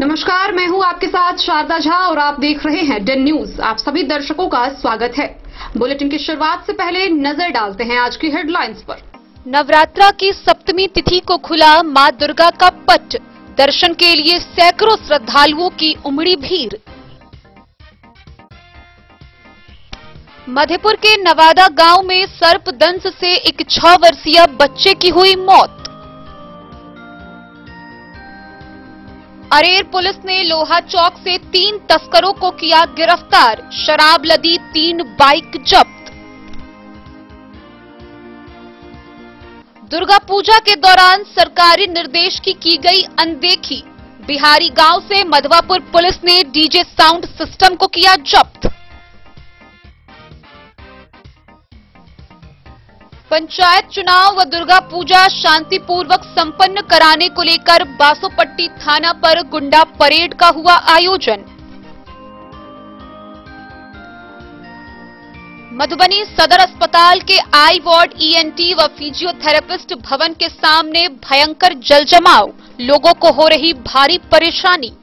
नमस्कार, मैं हूं आपके साथ शारदा झा और आप देख रहे हैं डेन न्यूज। आप सभी दर्शकों का स्वागत है। बुलेटिन की शुरुआत से पहले नजर डालते हैं आज की हेडलाइंस पर। नवरात्रा की सप्तमी तिथि को खुला मां दुर्गा का पट, दर्शन के लिए सैकड़ों श्रद्धालुओं की उमड़ी भीड़। मधेपुर के नवादा गांव में सर्पदंश से एक 6 वर्षीय बच्चे की हुई मौत। अरेर पुलिस ने लोहा चौक से 3 तस्करों को किया गिरफ्तार, शराब लदी 3 बाइक जब्त। दुर्गा पूजा के दौरान सरकारी निर्देश की गई अनदेखी, बिहारी गांव से मधवापुर पुलिस ने डीजे साउंड सिस्टम को किया जब्त। पंचायत चुनाव व दुर्गा पूजा शांतिपूर्वक संपन्न कराने को लेकर बासोपट्टी थाना पर गुंडा परेड का हुआ आयोजन। मधुबनी सदर अस्पताल के आई वार्ड ईएनटी व फिजियोथेरेपिस्ट भवन के सामने भयंकर जलजमाव, लोगों को हो रही भारी परेशानी।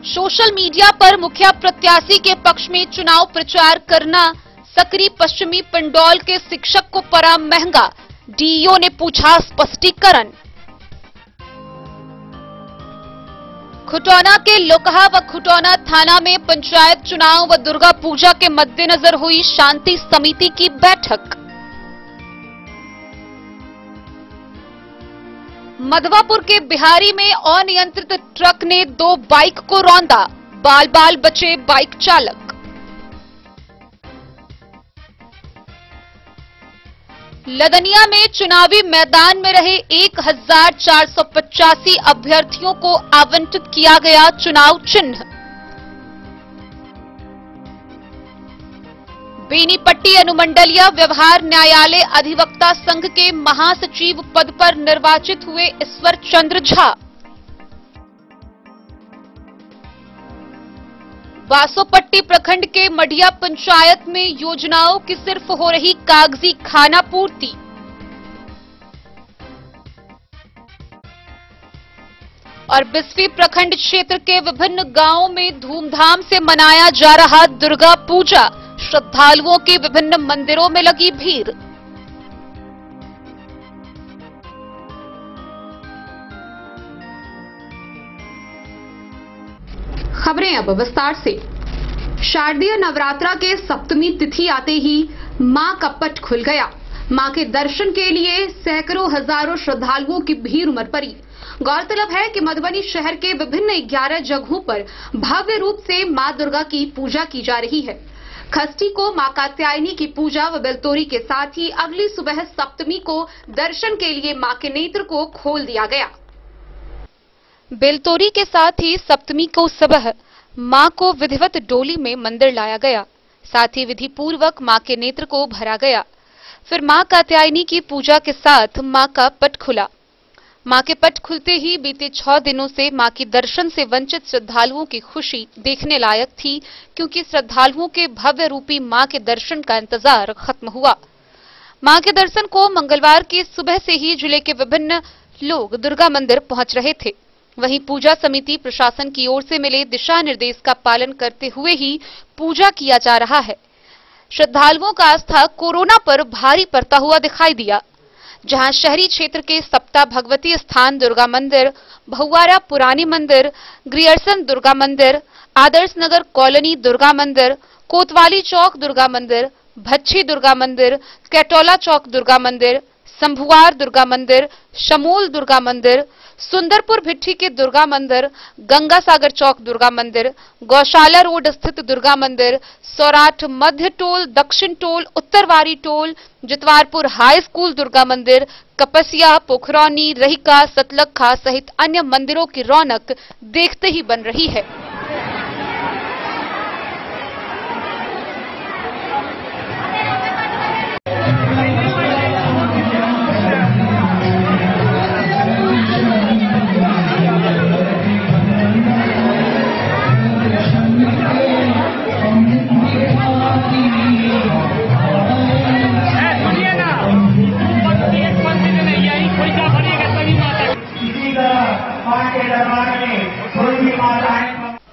सोशल मीडिया पर मुखिया प्रत्याशी के पक्ष में चुनाव प्रचार करना सकरी पश्चिमी पंडौल के शिक्षक को पड़ा महंगा, डीईओ ने पूछा स्पष्टीकरण। खुटौना के लोकहा व खुटौना थाना में पंचायत चुनाव व दुर्गा पूजा के मद्देनजर हुई शांति समिति की बैठक। मधवापुर के बिहारी में अनियंत्रित ट्रक ने 2 बाइक को रौंदा, बाल बाल बचे बाइक चालक। लदनिया में चुनावी मैदान में रहे 1485 अभ्यर्थियों को आवंटित किया गया चुनाव चिन्ह। बेनीपट्टी अनुमंडलीय व्यवहार न्यायालय अधिवक्ता संघ के महासचिव पद पर निर्वाचित हुए ईश्वर चंद्र झा। बासोपट्टी प्रखंड के मढ़िया पंचायत में योजनाओं की सिर्फ हो रही कागजी खानापूर्ति। और बिस्फी प्रखंड क्षेत्र के विभिन्न गांवों में धूमधाम से मनाया जा रहा दुर्गा पूजा, श्रद्धालुओं की विभिन्न मंदिरों में लगी भीड़। खबरें अब विस्तार से। शारदीय नवरात्रा के सप्तमी तिथि आते ही मां का पट खुल गया। मां के दर्शन के लिए सैकड़ों हजारों श्रद्धालुओं की भीड़ उमड़ पड़ी। गौरतलब है कि मधुबनी शहर के विभिन्न 11 जगहों पर भव्य रूप से मां दुर्गा की पूजा की जा रही है। खष्टी को मां कात्यायनी की पूजा व बेलतोरी के साथ ही अगली सुबह सप्तमी को दर्शन के लिए मां के नेत्र को खोल दिया गया। बेलतोरी के साथ ही सप्तमी को सुबह मां को विधिवत डोली में मंदिर लाया गया, साथ ही विधि पूर्वक मां के नेत्र को भरा गया। फिर मां कात्यायनी की पूजा के साथ मां का पट खुला। मां के पट खुलते ही बीते 6 दिनों से मां की दर्शन से वंचित श्रद्धालुओं की खुशी देखने लायक थी, क्योंकि श्रद्धालुओं के भव्य रूपी मां के दर्शन का इंतजार खत्म हुआ। मां के दर्शन को मंगलवार की सुबह से ही जिले के विभिन्न लोग दुर्गा मंदिर पहुंच रहे थे। वहीं पूजा समिति प्रशासन की ओर से मिले दिशा निर्देश का पालन करते हुए ही पूजा किया जा रहा है। श्रद्धालुओं का आस्था कोरोना पर भारी पड़ता हुआ दिखाई दिया, जहां शहरी क्षेत्र के सप्ता भगवती स्थान दुर्गा मंदिर, भहुआरा पुरानी मंदिर, ग्रियर्सन दुर्गा मंदिर, आदर्श नगर कॉलोनी दुर्गा मंदिर, कोतवाली चौक दुर्गा मंदिर, भच्छी दुर्गा मंदिर, कैटोला चौक दुर्गा मंदिर, संभुआर दुर्गा मंदिर, शमूल दुर्गा मंदिर, सुंदरपुर भिट्ठी के दुर्गा मंदिर, गंगा सागर चौक दुर्गा मंदिर, गौशाला रोड स्थित दुर्गा मंदिर, सौराठ मध्य टोल, दक्षिण टोल, उत्तरवारी टोल, जितवारपुर हाई स्कूल दुर्गा मंदिर, कपसिया, पोखरौनी, रहिका, सतलखा सहित अन्य मंदिरों की रौनक देखते ही बन रही है।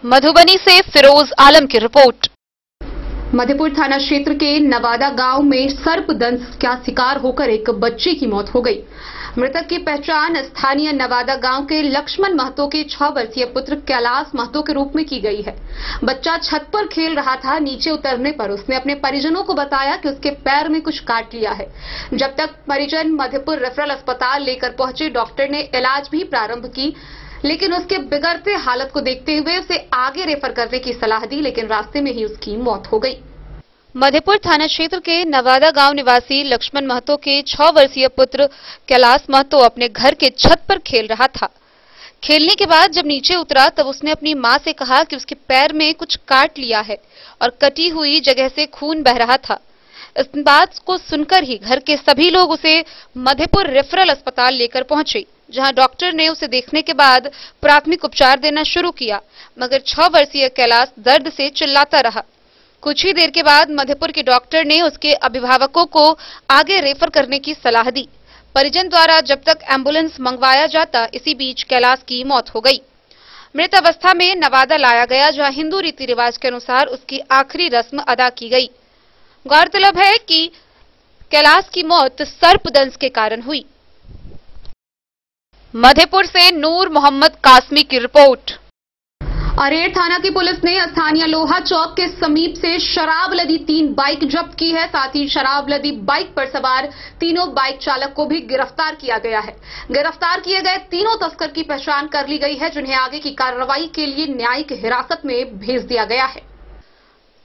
मधुबनी से फिरोज आलम की रिपोर्ट। मधेपुर थाना क्षेत्र के नवादा गांव में सर्पदंश का शिकार होकर एक बच्चे की मौत हो गई। मृतक की पहचान स्थानीय नवादा गांव के लक्ष्मण महतो के 6 वर्षीय पुत्र कैलाश महतो के रूप में की गई है। बच्चा छत पर खेल रहा था। नीचे उतरने पर उसने अपने परिजनों को बताया कि उसके पैर में कुछ काट लिया है। जब तक परिजन मधेपुर रेफरल अस्पताल लेकर पहुंचे, डॉक्टर ने इलाज भी प्रारंभ की, लेकिन उसके बिगड़ते हालत को देखते हुए उसे आगे रेफर करने की सलाह दी, लेकिन रास्ते में ही उसकी मौत हो गई। मधेपुर थाना क्षेत्र के नवादा गांव निवासी लक्ष्मण महतो के 6 वर्षीय पुत्र कैलाश महतो अपने घर के छत पर खेल रहा था। खेलने के बाद जब नीचे उतरा तब उसने अपनी मां से कहा कि उसके पैर में कुछ काट लिया है और कटी हुई जगह से खून बह रहा था। इस बात को सुनकर ही घर के सभी लोग उसे मधेपुर रेफरल अस्पताल लेकर पहुंचे, जहां डॉक्टर ने उसे देखने के बाद प्राथमिक उपचार देना शुरू किया, मगर 6 वर्षीय कैलाश दर्द से चिल्लाता रहा। कुछ ही देर के बाद मधेपुर के डॉक्टर ने उसके अभिभावकों को आगे रेफर करने की सलाह दी। परिजन द्वारा जब तक एम्बुलेंस मंगवाया जाता, इसी बीच कैलाश की मौत हो गई। मृत अवस्था में नवादा लाया गया, जहां हिंदू रीति रिवाज के अनुसार उसकी आखिरी रस्म अदा की गई। गौरतलब है कि कैलाश की मौत सर्पदंश के कारण हुई। मधेपुर से नूर मोहम्मद कासमी की रिपोर्ट। अरेर थाना की पुलिस ने स्थानीय लोहा चौक के समीप से शराब लदी 3 बाइक जब्त की है। साथ ही शराब लदी बाइक पर सवार तीनों बाइक चालक को भी गिरफ्तार किया गया है। गिरफ्तार किए गए तीनों तस्कर की पहचान कर ली गई है, जिन्हें आगे की कार्रवाई के लिए न्यायिक हिरासत में भेज दिया गया है।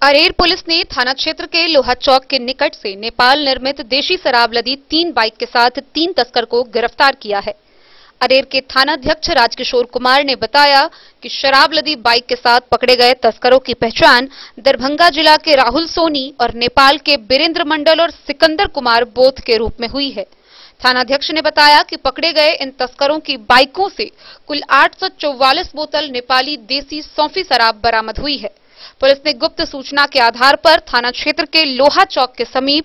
अरेर पुलिस ने थाना क्षेत्र के लोहा चौक के निकट से नेपाल निर्मित देशी शराब लदी 3 बाइक के साथ 3 तस्कर को गिरफ्तार किया है। अरेर के थानाध्यक्ष राजकिशोर कुमार ने बताया कि शराब लदी बाइक के साथ पकड़े गए तस्करों की पहचान दरभंगा जिला के राहुल सोनी और नेपाल के बीरेंद्र मंडल और सिकंदर कुमार बोथ के रूप में हुई है। थानाध्यक्ष ने बताया कि पकड़े गए इन तस्करों की बाइकों से कुल 844 बोतल नेपाली देसी सौंफी शराब बरामद हुई है। पुलिस ने गुप्त सूचना के आधार पर थाना क्षेत्र के लोहा चौक के समीप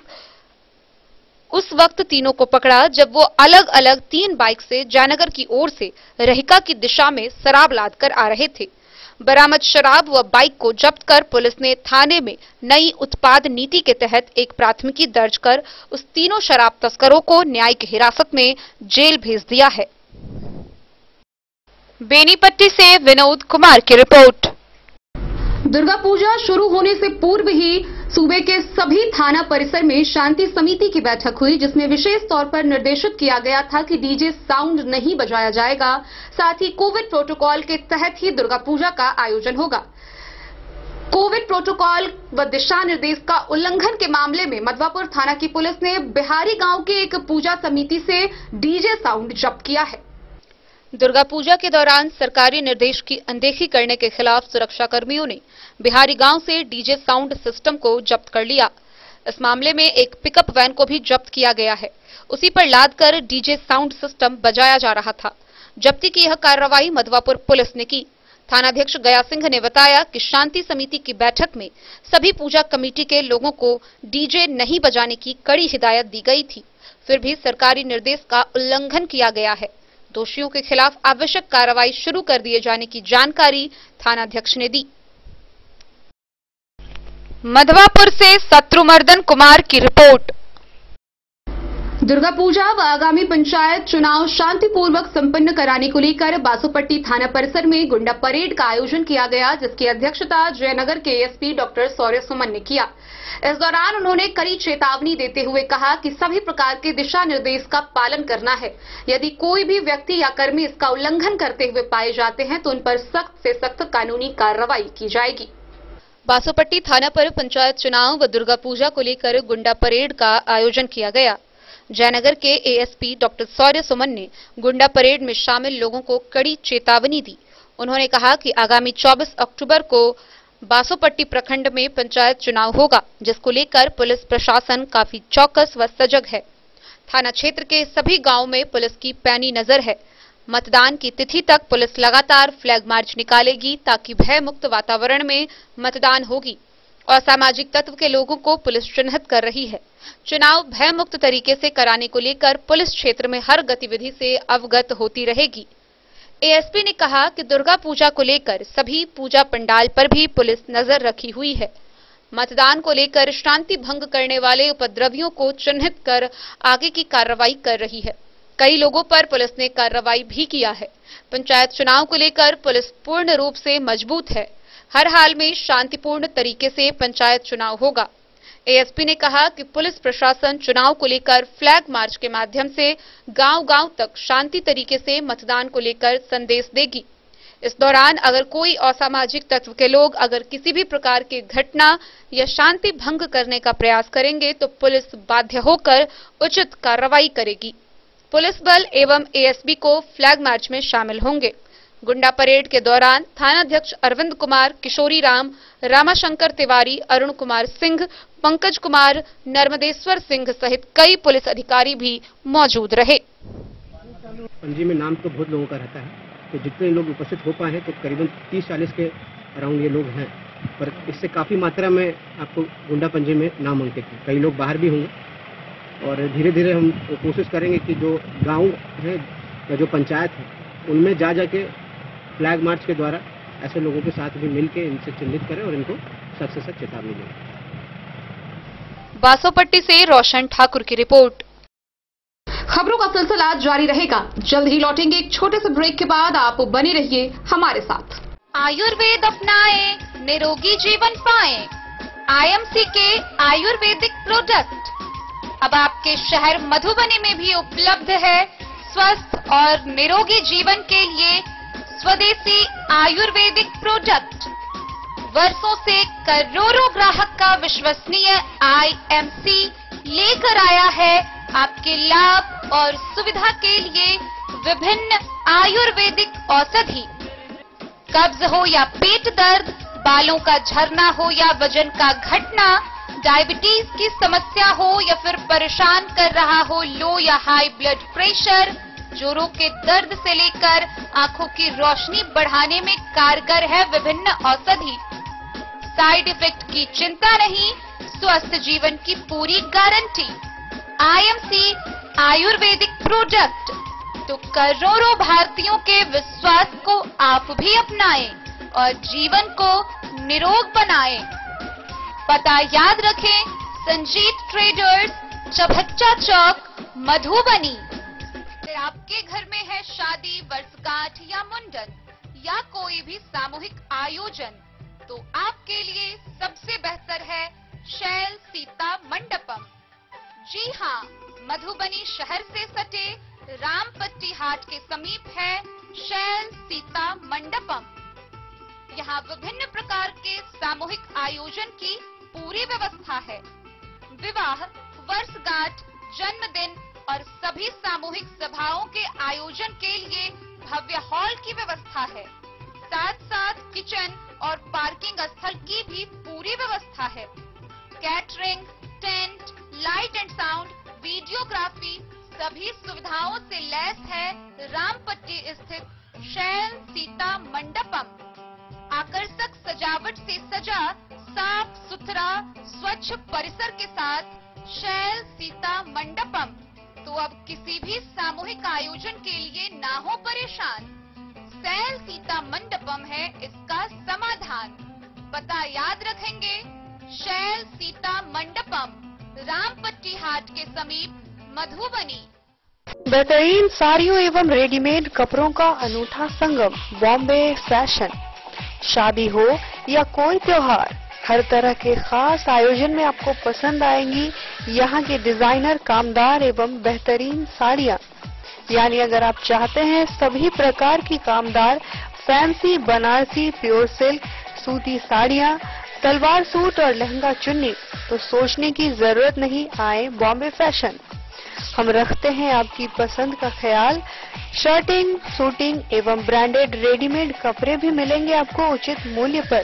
उस वक्त तीनों को पकड़ा जब वो अलग अलग 3 बाइक से जयनगर की ओर से रहिका की दिशा में शराब लादकर आ रहे थे। बरामद शराब व बाइक को जब्त कर पुलिस ने थाने में नई उत्पाद नीति के तहत एक प्राथमिकी दर्ज कर उस तीनों शराब तस्करों को न्यायिक हिरासत में जेल भेज दिया है। बेनीपट्टी से विनोद कुमार की रिपोर्ट। दुर्गा पूजा शुरू होने से पूर्व ही सूबे के सभी थाना परिसर में शांति समिति की बैठक हुई, जिसमें विशेष तौर पर निर्देशित किया गया था कि डीजे साउंड नहीं बजाया जाएगा। साथ ही कोविड प्रोटोकॉल के तहत ही दुर्गा पूजा का आयोजन होगा। कोविड प्रोटोकॉल व दिशा निर्देश का उल्लंघन के मामले में मधवापुर थाना की पुलिस ने बिहारी गांव के एक पूजा समिति से डीजे साउंड जब्त किया है। दुर्गा पूजा के दौरान सरकारी निर्देश की अनदेखी करने के खिलाफ सुरक्षा कर्मियों ने बिहारी गांव से डीजे साउंड सिस्टम को जब्त कर लिया। इस मामले में एक पिकअप वैन को भी जब्त किया गया है। उसी पर लादकर डीजे साउंड सिस्टम बजाया जा रहा था। जब्ती की यह कार्रवाई मधवापुर पुलिस ने की। थानाध्यक्ष गया सिंह ने बताया कि शांति समिति की बैठक में सभी पूजा कमेटी के लोगों को डीजे नहीं बजाने की कड़ी हिदायत दी गई थी, फिर भी सरकारी निर्देश का उल्लंघन किया गया है। दोषियों के खिलाफ आवश्यक कार्रवाई शुरू कर दिए जाने की जानकारी थानाध्यक्ष ने दी। मधवापुर से शत्रुमर्दन कुमार की रिपोर्ट। दुर्गा पूजा व आगामी पंचायत चुनाव शांतिपूर्वक संपन्न कराने को लेकर बासोपट्टी थाना परिसर में गुंडा परेड का आयोजन किया गया, जिसकी अध्यक्षता जयनगर के एसपी डॉक्टर सौर्य सुमन ने किया। इस दौरान उन्होंने कड़ी चेतावनी देते हुए कहा कि सभी प्रकार के दिशा निर्देश का पालन करना है। यदि कोई भी व्यक्ति या कर्मी इसका उल्लंघन करते हुए पाए जाते हैं तो उन पर सख्त से सख्त कानूनी कार्रवाई की जाएगी। बासोपट्टी थाना पर पंचायत चुनाव व दुर्गा पूजा को लेकर गुंडा परेड का आयोजन किया गया। जयनगर के एएसपी डॉक्टर सौर्य सुमन ने गुंडा परेड में शामिल लोगों को कड़ी चेतावनी दी। उन्होंने कहा कि आगामी 24 अक्टूबर को बासोपट्टी प्रखंड में पंचायत चुनाव होगा, जिसको लेकर पुलिस प्रशासन काफी चौकस व सजग है। थाना क्षेत्र के सभी गांव में पुलिस की पैनी नजर है। मतदान की तिथि तक पुलिस लगातार फ्लैग मार्च निकालेगी ताकि भय मुक्त वातावरण में मतदान होगी। असामाजिक तत्व के लोगों को पुलिस चिन्हित कर रही है। चुनाव भय मुक्त तरीके से कराने को लेकर पुलिस क्षेत्र में हर गतिविधि से अवगत होती रहेगी। एएसपी ने कहा कि दुर्गा पूजा को लेकर सभी पूजा पंडाल पर भी पुलिस नजर रखी हुई है। मतदान को लेकर शांति भंग करने वाले उपद्रवियों को चिन्हित कर आगे की कार्रवाई कर रही है। कई लोगों पर पुलिस ने कार्रवाई भी किया है। पंचायत चुनाव को लेकर पुलिस पूर्ण रूप से मजबूत है। हर हाल में शांतिपूर्ण तरीके से पंचायत चुनाव होगा। एएसपी ने कहा कि पुलिस प्रशासन चुनाव को लेकर फ्लैग मार्च के माध्यम से गांव-गांव तक शांति तरीके से मतदान को लेकर संदेश देगी। इस दौरान अगर कोई असामाजिक तत्व के लोग अगर किसी भी प्रकार की घटना या शांति भंग करने का प्रयास करेंगे तो पुलिस बाध्य होकर उचित कार्रवाई करेगी। पुलिस बल एवं एएसपी को फ्लैग मार्च में शामिल होंगे। गुंडा परेड के दौरान थानाध्यक्ष अरविंद कुमार, किशोरी राम, रामाशंकर तिवारी, अरुण कुमार सिंह, पंकज कुमार, नर्मदेश्वर सिंह सहित कई पुलिस अधिकारी भी मौजूद रहे। पंजी में नाम तो बहुत लोगों का रहता है, तो जितने लोग उपस्थित हो पाए हैं तो करीबन 30-40 के अराउंड ये लोग हैं, पर इससे काफ़ी मात्रा में आपको गुंडा पंजी में नाम अंकित हैं। कई लोग बाहर भी होंगे और धीरे धीरे हम कोशिश करेंगे कि जो गांव है या जो पंचायत है उनमें जाके फ्लैग मार्च के द्वारा ऐसे लोगों के साथ भी मिलकर इनसे चिन्हित करें और इनको सख्त से सख्त चेतावनी दें। बासोपट्टी से रोशन ठाकुर की रिपोर्ट। खबरों का सिलसिला जारी रहेगा। जल्द ही लौटेंगे एक छोटे से ब्रेक के बाद। आप बने रहिए हमारे साथ। आयुर्वेद अपनाएं, निरोगी जीवन पाएं। आईएमसी के आयुर्वेदिक प्रोडक्ट अब आपके शहर मधुबनी में भी उपलब्ध है। स्वस्थ और निरोगी जीवन के लिए स्वदेशी आयुर्वेदिक प्रोडक्ट वर्षों से करोड़ों ग्राहक का विश्वसनीय आईएमसी लेकर आया है आपके लाभ और सुविधा के लिए विभिन्न आयुर्वेदिक औषधि। कब्ज हो या पेट दर्द, बालों का झरना हो या वजन का घटना, डायबिटीज की समस्या हो या फिर परेशान कर रहा हो लो या हाई ब्लड प्रेशर, जोड़ों के दर्द से लेकर आंखों की रोशनी बढ़ाने में कारगर है विभिन्न औषधि। साइड इफेक्ट की चिंता नहीं, स्वस्थ जीवन की पूरी गारंटी। आईएमसी आयुर्वेदिक प्रोडक्ट तो करोड़ों भारतीयों के विश्वास को आप भी अपनाएं और जीवन को निरोग बनाएं। पता याद रखें, संजीत ट्रेडर्स, चभच्चा चौक, मधुबनी। आपके घर में है शादी, वर्षगांठ या मुंडन या कोई भी सामूहिक आयोजन, तो आपके लिए सबसे बेहतर है शैल सीता मंडपम। जी हाँ, मधुबनी शहर से सटे रामपट्टी हाट के समीप है शैल सीता मंडपम। यहाँ विभिन्न प्रकार के सामूहिक आयोजन की पूरी व्यवस्था है। विवाह, वर्षगांठ, जन्मदिन और सभी सामूहिक सभाओं के आयोजन के लिए भव्य हॉल की व्यवस्था है। साथ साथ किचन और पार्किंग स्थल की भी पूरी व्यवस्था है। Catering, tent, light and sound, videography सभी सुविधाओं से लैस है रामपट्टी स्थित शैल सीता मंडपम। आकर्षक सजावट से सजा साफ सुथरा स्वच्छ परिसर के साथ शैल सीता मंडपम। तो अब किसी भी सामूहिक आयोजन के लिए ना हो परेशान, शैल सीता मंडपम है इसका समाधान। पता याद रखेंगे, शैल सीता मंडपम, रामपट्टी हाट के समीप, मधुबनी। बेहतरीन साड़ियों एवं रेडीमेड कपड़ों का अनूठा संगम, बॉम्बे फैशन। शादी हो या कोई त्योहार, हर तरह के खास आयोजन में आपको पसंद आएंगी यहाँ के डिजाइनर, कामदार एवं बेहतरीन साड़ियाँ। यानी अगर आप चाहते हैं सभी प्रकार की कामदार, फैंसी, बनारसी, प्योर सिल्क, सूती साड़ियाँ, सलवार सूट और लहंगा चुन्नी, तो सोचने की जरूरत नहीं, आए बॉम्बे फैशन। हम रखते हैं आपकी पसंद का ख्याल। शर्टिंग, सूटिंग एवं ब्रांडेड रेडीमेड कपड़े भी मिलेंगे आपको उचित मूल्य पर।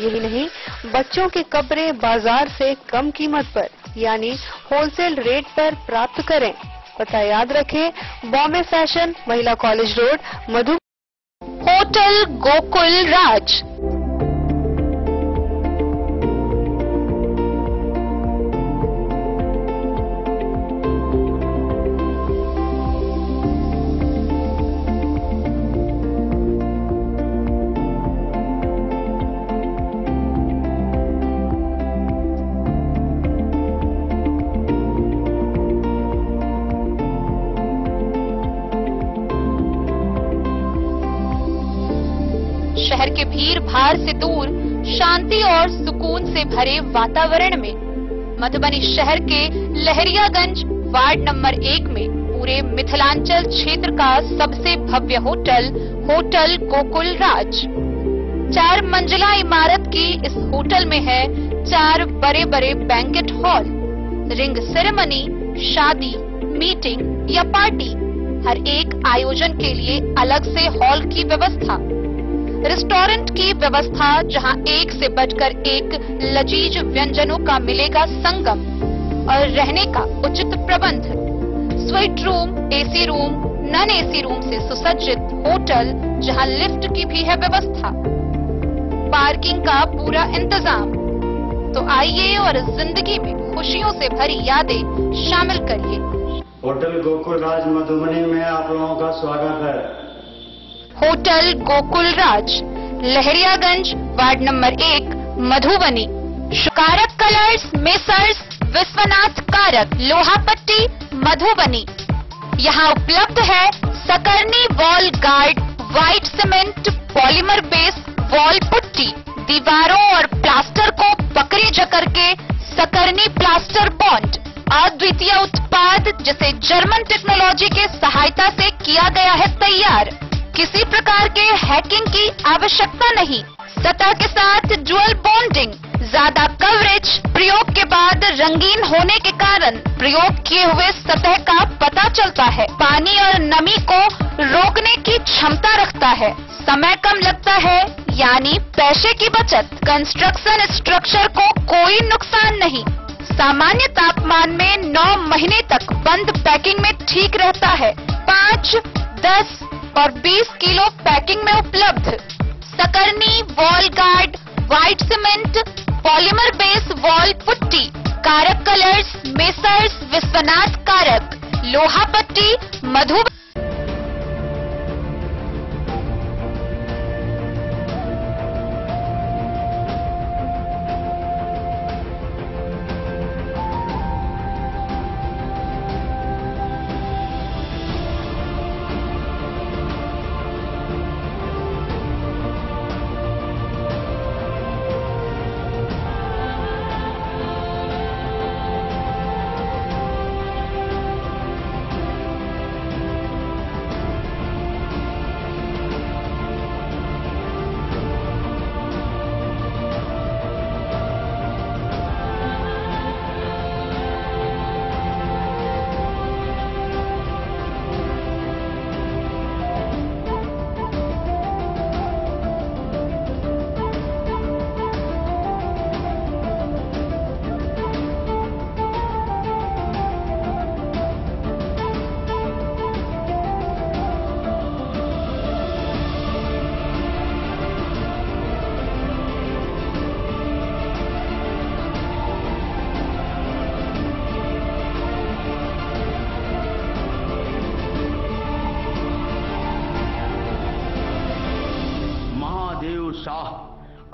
यही नहीं, बच्चों के कपड़े बाजार से कम कीमत पर यानी होलसेल रेट पर प्राप्त करें। पता याद रखें, बॉम्बे फैशन, महिला college road, Madhubani. Hotel Gokul Raj. के भीड़ भाड़ से दूर शांति और सुकून से भरे वातावरण में मधुबनी शहर के लहरियागंज वार्ड नंबर 1 में पूरे मिथिलांचल क्षेत्र का सबसे भव्य होटल होटल गोकुल राज 4 मंजिला इमारत की इस होटल में है 4 बड़े बड़े बैंकेट हॉल, रिंग सेरेमनी, शादी, मीटिंग या पार्टी, हर एक आयोजन के लिए अलग से हॉल की व्यवस्था, रेस्टोरेंट की व्यवस्था जहां एक से बढ़कर एक लजीज व्यंजनों का मिलेगा संगम और रहने का उचित प्रबंध, suite room, AC room, non AC room से सुसज्जित होटल जहां लिफ्ट की भी है व्यवस्था, पार्किंग का पूरा इंतजाम। तो आइए और जिंदगी में खुशियों से भरी यादें शामिल करिए। होटल गोकुल राज मधुबनी में आप लोगों का स्वागत है। होटल गोकुल राज, लहरियागंज, वार्ड नंबर 1, मधुबनी। कारक कलर्स, मेसर्स विश्वनाथ कारक, लोहापट्टी, मधुबनी। यहाँ उपलब्ध है Sakarni wall guard, white cement, polymer base wall putty, दीवारों और प्लास्टर को पकड़ी जकड़ के सकरनी प्लास्टर बॉन्ड, अद्वितीय उत्पाद जिसे जर्मन टेक्नोलॉजी के सहायता से किया गया है तैयार। किसी प्रकार के हैकिंग की आवश्यकता नहीं। सतह के साथ डुअल बॉन्डिंग, ज्यादा कवरेज, प्रयोग के बाद रंगीन होने के कारण प्रयोग किए हुए सतह का पता चलता है। पानी और नमी को रोकने की क्षमता रखता है। समय कम लगता है यानी पैसे की बचत। कंस्ट्रक्शन स्ट्रक्चर को कोई नुकसान नहीं। सामान्य तापमान में 9 महीने तक बंद पैकिंग में ठीक रहता है। 5, 10 और 20 किलो पैकिंग में उपलब्ध। Sakarni wall guard, white cement, polymer base wall putty, Karak colours, messrs Vishwanath Karak, Lohapatti, Madhubani.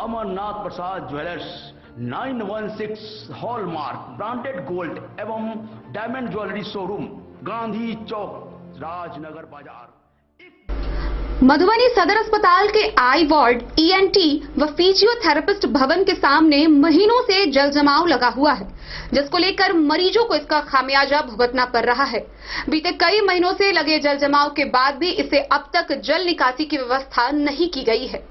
Amarnath Prasad jewellers 916 hallmark branded gold एवं diamond jewellery showroom, Gandhi Chowk, Rajnagar बाजार। मधुबनी सदर अस्पताल के आई वार्ड, ईएनटी व फिजियोथेरेपिस्ट भवन के सामने महीनों से जल जमाव लगा हुआ है, जिसको लेकर मरीजों को इसका खामियाजा भुगतना पड़ रहा है। बीते कई महीनों से लगे जल जमाव के बाद भी इसे अब तक जल निकासी की व्यवस्था नहीं की गई है।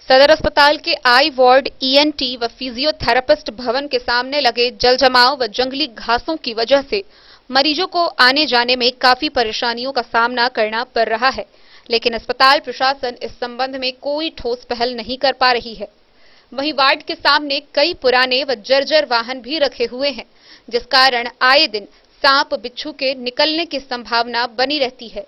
सदर अस्पताल के आई वार्ड, ईएनटी व फिजियोथेरेपिस्ट भवन के सामने लगे जल जमाव व जंगली घासों की वजह से मरीजों को आने जाने में काफी परेशानियों का सामना करना पड़ रहा है, लेकिन अस्पताल प्रशासन इस संबंध में कोई ठोस पहल नहीं कर पा रही है। वहीं वार्ड के सामने कई पुराने व जर्जर वाहन भी रखे हुए हैं, जिस कारण आए दिन सांप बिच्छू के निकलने की संभावना बनी रहती है।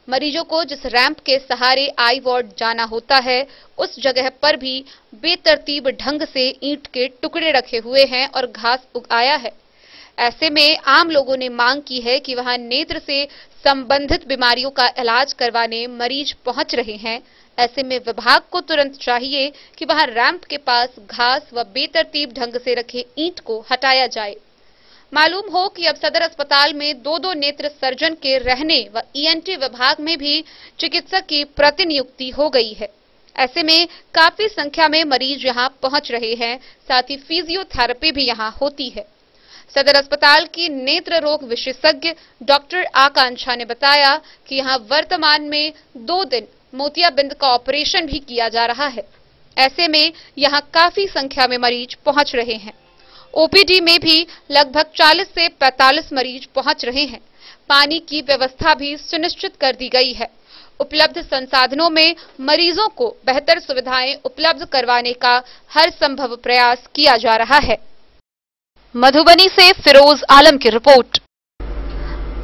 मरीजों को जिस रैंप के सहारे आई वार्ड जाना होता है, उस जगह पर भी बेतरतीब ढंग से ईंट के टुकड़े रखे हुए हैं और घास उगाया है। ऐसे में आम लोगों ने मांग की है कि वहां नेत्र से संबंधित बीमारियों का इलाज करवाने मरीज पहुंच रहे हैं। ऐसे में विभाग को तुरंत चाहिए कि वहां रैंप के पास घास व बेतरतीब ढंग से रखे ईंट को हटाया जाए। मालूम हो कि अब सदर अस्पताल में 2-2 नेत्र सर्जन के रहने व ईएनटी विभाग में भी चिकित्सक की प्रतिनियुक्ति हो गई है। ऐसे में काफी संख्या में मरीज यहां पहुंच रहे हैं, साथ ही फिजियोथेरेपी भी यहां होती है। सदर अस्पताल की नेत्र रोग विशेषज्ञ डॉक्टर आकांक्षा ने बताया कि यहां वर्तमान में 2 दिन मोतियाबिंद का ऑपरेशन भी किया जा रहा है। ऐसे में यहां काफी संख्या में मरीज पहुंच रहे हैं। ओपीडी में भी लगभग 40 से 45 मरीज पहुंच रहे हैं। पानी की व्यवस्था भी सुनिश्चित कर दी गई है। उपलब्ध संसाधनों में मरीजों को बेहतर सुविधाएं उपलब्ध करवाने का हर संभव प्रयास किया जा रहा है। मधुबनी से फिरोज आलम की रिपोर्ट।